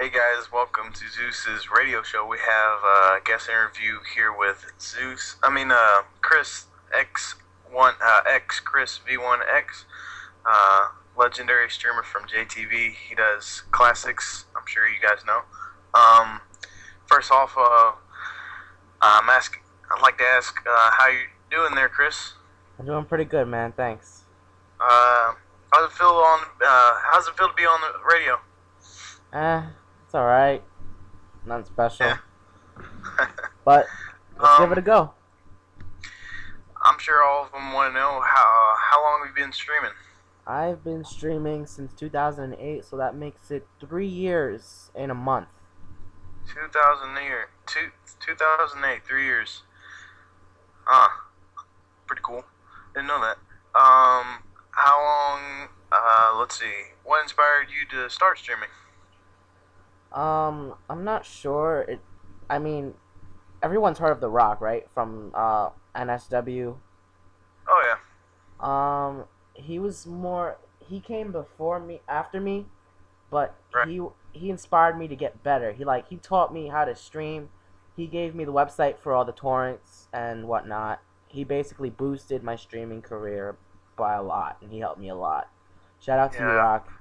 Hey guys, welcome to Zeus's radio show. We have a guest interview here with Chris xChrisV1x, legendary streamer from JTV. He does classics. I'm sure you guys know. First off, I'd like to ask how you doing there, Chris. I'm doing pretty good, man. Thanks. How's it feel to be on the radio? It's alright. Nothing special. Yeah. But let's give it a go. I'm sure all of them want to know how long have you been streaming? I've been streaming since 2008, so that makes it 3 years in a month. 2008, 3 years. Pretty cool. Didn't know that. How long? Let's see. What inspired you to start streaming? I'm not sure. Everyone's heard of The Rock, right? From NSW. Oh yeah. He came before me, after me, but Right. he inspired me to get better. He taught me how to stream. He gave me the website for all the torrents and whatnot. He basically boosted my streaming career by a lot, and he helped me a lot. Shout out to you, Yeah. Rock.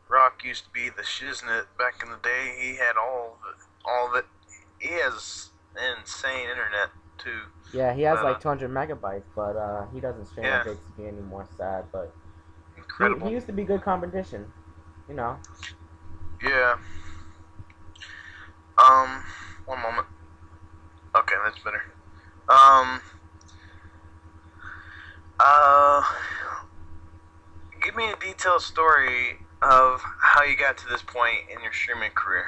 Rock used to be the shiznit back in the day. He had all of it. He has insane internet too. Yeah, he has like 200 megabytes, but he doesn't stream Yeah. on JTV anymore. Sad, but Incredible. he used to be good competition. You know. Yeah. One moment. Okay, that's better. Uh, Give me a detailed story of how you got to this point in your streaming career.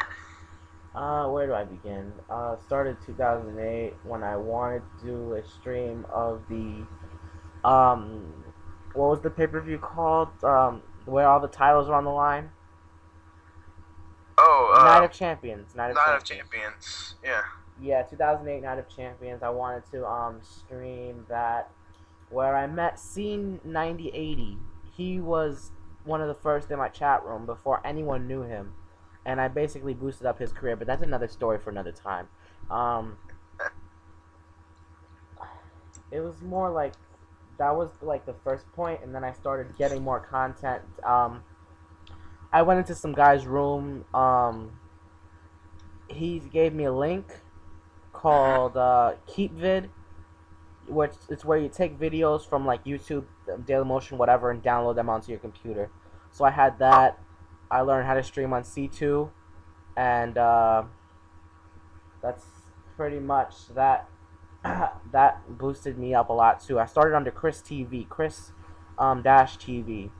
Where do I begin? Started 2008 when I wanted to do a stream of the what was the pay-per-view called? Where all the titles are on the line. Oh, Night of Champions. Night of Champions. Yeah. Yeah, 2008 Night of Champions. I wanted to stream that, where I met Scene9080. He was one of the first in my chat room before anyone knew him, and I basically boosted up his career. But that's another story for another time. It was more like that was like the first point, and then I started getting more content. I went into some guy's room. He gave me a link called KeepVid, which it's where you take videos from like YouTube, Dailymotion, whatever, and download them onto your computer. So I had that. I learned how to stream on C2, and that's pretty much that. That boosted me up a lot too. I started under Chris TV, Chris dash TV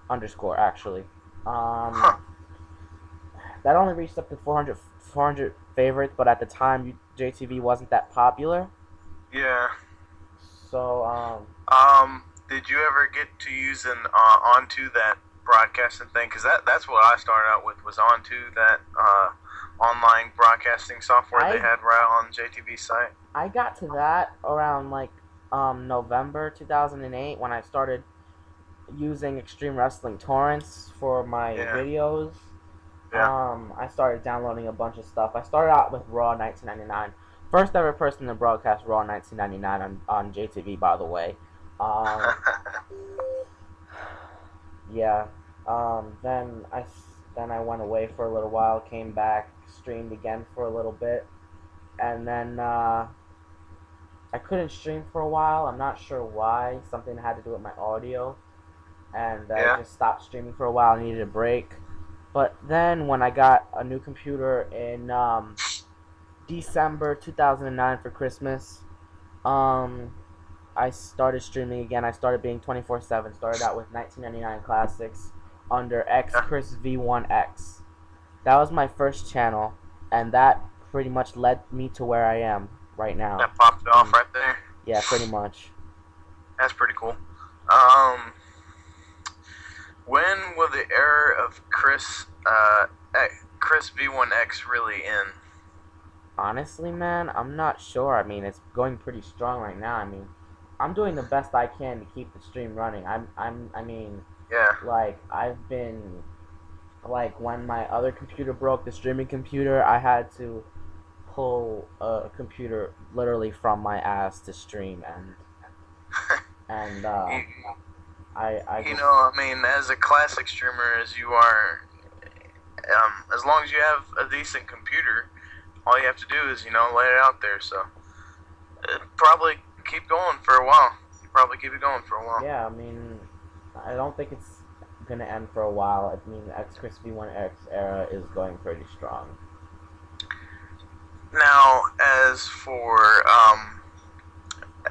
underscore actually. That only reached up to 400 favorites, but at the time JTV wasn't that popular. Yeah. So Did you ever get to use an onto that broadcasting thing? Because that's what I started out with, was onto that online broadcasting software they had right on JTV's site. I got to that around like November 2008 when I started using Extreme Wrestling torrents for my videos. Yeah. I started downloading a bunch of stuff. I started out with Raw 1999. First ever person to broadcast Raw 1999 on JTV, by the way. Yeah. Then I went away for a little while, came back, streamed again for a little bit, and then I couldn't stream for a while. I'm not sure why. Something had to do with my audio, and I just stopped streaming for a while. I needed a break. But then when I got a new computer in December 2009 for Christmas, I started streaming again. I started being 24/7. Started out with 1999 classics under xChrisV1x. That was my first channel, and that pretty much led me to where I am right now. That popped it off right there. Yeah, pretty much. That's pretty cool. When will the era of xChrisV1x really end? Honestly, man, I'm not sure. I mean, it's going pretty strong right now. I mean, I'm doing the best I can to keep the stream running. Yeah. Like, I've been like when my other computer broke, the streaming computer, I had to pull a computer literally from my ass to stream, and you, I you just know, I mean, as a classic streamer as you are, as long as you have a decent computer, all you have to do is, lay it out there. So, probably keep going for a while. Probably keep it going for a while. yeah, I mean, I don't think it's gonna end for a while. I mean, xChrisV1x era is going pretty strong. Now, as for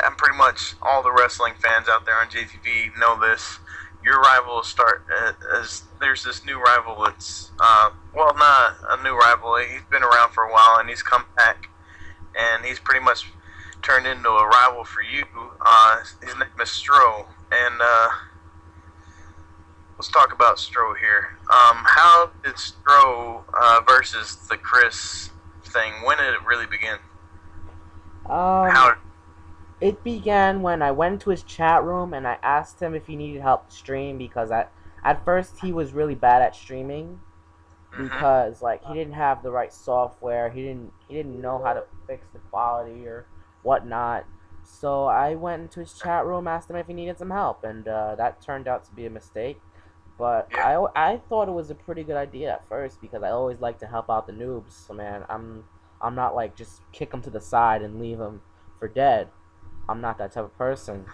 and pretty much all the wrestling fans out there on JTV know this. Your rivals start as there's this new rival that's well, not a new rival. He's been around for a while and he's come back, and he's pretty much turned into a rival for you. His name is Stro, and let's talk about Stro here. How did Stro versus the Chris thing? When did it really begin? How? It began when I went into his chat room and I asked him if he needed help to stream, because at first he was really bad at streaming because like he didn't have the right software. He didn't know how to fix the quality or whatnot. So I went into his chat room, asked him if he needed some help, and that turned out to be a mistake. But Yeah. I thought it was a pretty good idea at first, because I always like to help out the noobs. So man, I'm not like just kick them to the side and leave them for dead. I'm not that type of person.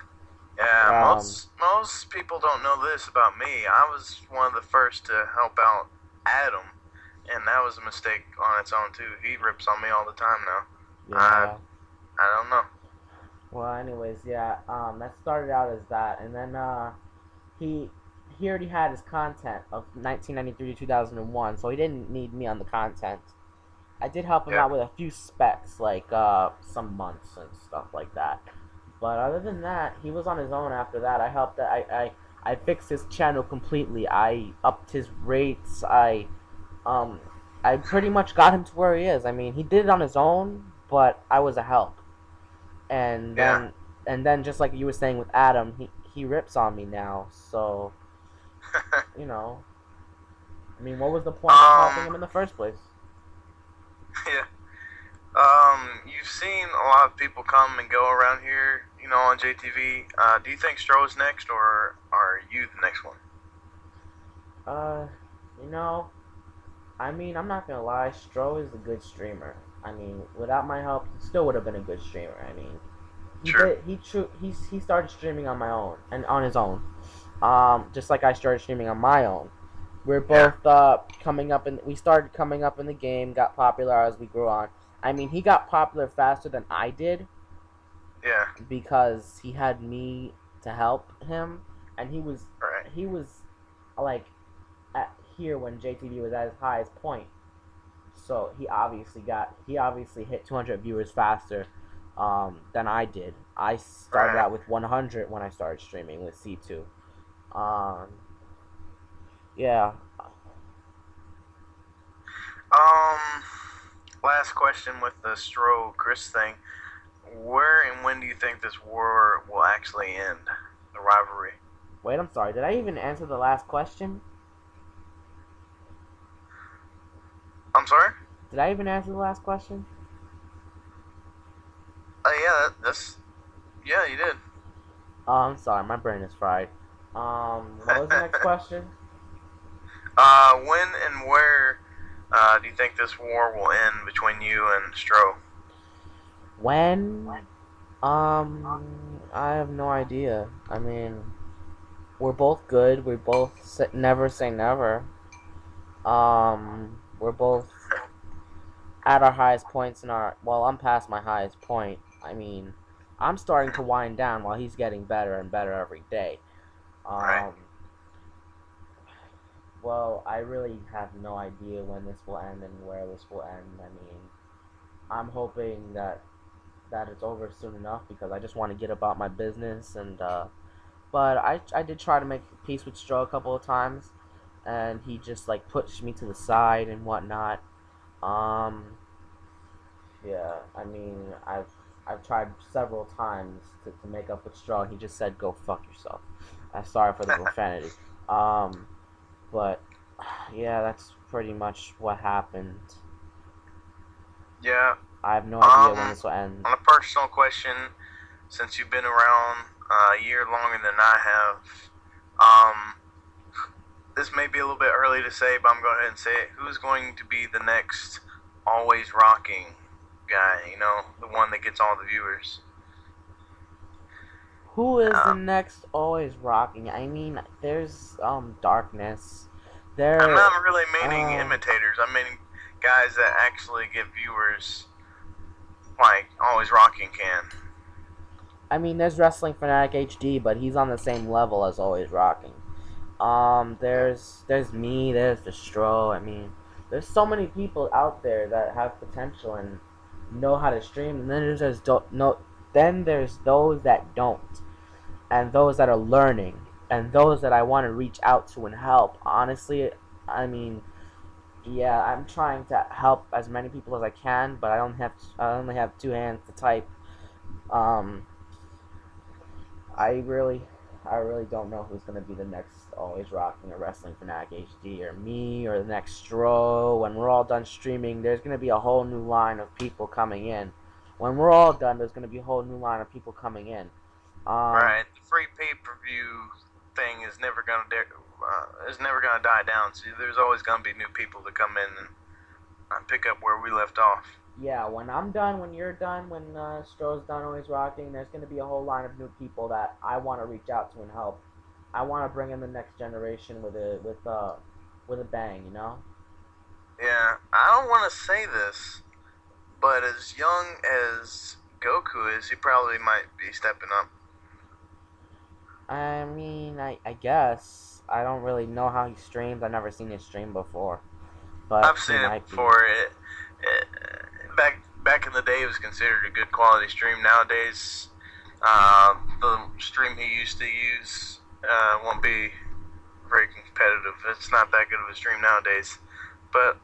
Yeah, most people don't know this about me. I was one of the first to help out Adam, and that was a mistake on its own too. He rips on me all the time now. Yeah. I don't know. Well, anyways, yeah. That started out as that, and then he he already had his content of 1993 to 2001, so he didn't need me on the content. I did help him Yeah. out with a few specs, like some months and stuff like that. But other than that, he was on his own after that. I helped. I fixed his channel completely. I upped his rates. Um I pretty much got him to where he is. I mean, he did it on his own, but I was a help. And Yeah. then just like you were saying with Adam, he rips on me now. So you know, I mean, what was the point of helping him in the first place? Yeah. You've seen a lot of people come and go around here, on JTV. Do you think Stroh's next, or are you the next one? Uh, you know, I mean, I'm not gonna lie, Stro is a good streamer. I mean, without my help, he still would have been a good streamer. I mean, Sure. he started streaming on my own and on his own. Just like I started streaming on my own. We're both we started coming up in the game, got popular as we grew on. I mean, he got popular faster than I did Yeah. because he had me to help him, and Right. he was like at here when JTV was at his highest point. So he obviously hit 200 viewers faster than I did. I started Right. out with 100 when I started streaming with C2. Um, yeah. Um. Last question with the Stro Chris thing. Where and when do you think this war will actually end? The rivalry. Wait, I'm sorry. Did I even answer the last question? I'm sorry. Did I even answer the last question? Yeah. That's. Yeah, you did. Oh, I'm sorry. My brain is fried. What was the next question? When and where do you think this war will end between you and Stro? When? I have no idea. I mean, we're both good. We both never say never. We're both at our highest points in our. Well, I'm past my highest point. I mean, I'm starting to wind down while he's getting better and better every day. Right. Well, I really have no idea when this will end and where this will end. I mean, I'm hoping that it's over soon enough, because I just want to get about my business. And but I did try to make peace with Stro a couple of times, and he just like pushed me to the side and whatnot. Yeah, I mean, I've tried several times to make up with Stro, and he just said, "Go fuck yourself." I'm sorry for the profanity. But Yeah, that's pretty much what happened. Yeah. I have no idea when this will end. On a personal question, since you've been around a year longer than I have, this may be a little bit early to say, but I'm going to go ahead and say it. Who's going to be the next always rocking guy? You know, the one that gets all the viewers. Who is the next always rocking? I mean, there's Darkness. I'm not really meaning imitators. I mean guys that actually get viewers like Always Rocking can. I mean, there's Wrestling Fanatic HD, but he's on the same level as Always Rocking. There's me, there's Destro. I mean, there's so many people out there that have potential and know how to stream, and then there's those that don't, and those that are learning, and those that I want to reach out to and help. Honestly, I mean, yeah, I'm trying to help as many people as I can, but I only have two hands to type. I really don't know who's gonna be the next Always Rocking or Wrestling Fanatic HD, or me, or the next Stro. When we're all done streaming, there's gonna be a whole new line of people coming in. When we're all done, there's gonna be a whole new line of people coming in. Right, the free pay-per-view thing is never gonna die down. So there's always gonna be new people to come in and pick up where we left off. Yeah, when I'm done, when you're done, when Stro's done Always Rocking, there's going to be a whole line of new people that I want to reach out to and help. I want to bring in the next generation with a bang, you know? Yeah, I don't want to say this, but as young as Goku is, he probably might be stepping up. I mean, I guess. I don't really know how he streams. I've never seen him stream before. But I've seen it before. Back in the day, it was considered a good quality stream. Nowadays, the stream he used to use won't be very competitive. It's not that good of a stream nowadays. But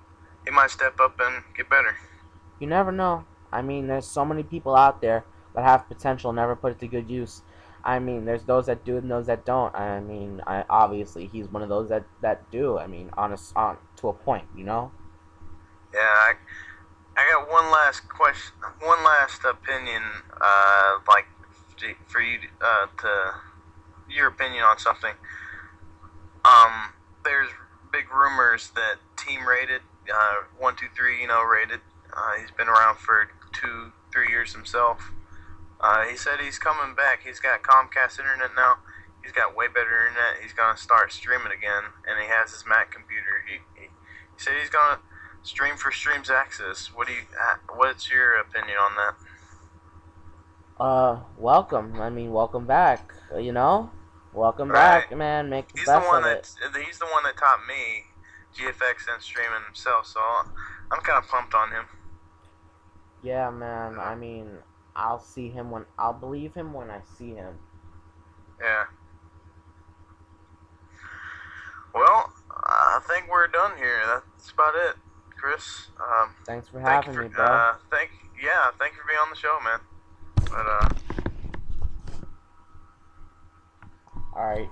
he might step up and get better. You never know. I mean, there's so many people out there that have potential, never put it to good use. I mean, there's those that do and those that don't. I mean, obviously, he's one of those that do. I mean, on to a point, you know? Yeah, I got one last question, one last opinion, like for you to your opinion on something. There's big rumors that Team Rated, 123, Rated. He's been around for 2-3 years himself. He said he's coming back. He's got Comcast internet now. He's got way better internet. He's gonna start streaming again, and he has his Mac computer. He said he's gonna stream for Streams Access. What's your opinion on that? Welcome. I mean, welcome back. You know, welcome back, man. Make the best of it. He's the one that taught me GFX and streaming himself, so I'm kind of pumped on him. Yeah, man. I mean, I'll believe him when I see him. Yeah. Well, I think we're done here. That's about it, Chris. Thanks for having me, bro. Thank you for being on the show, man. But all right.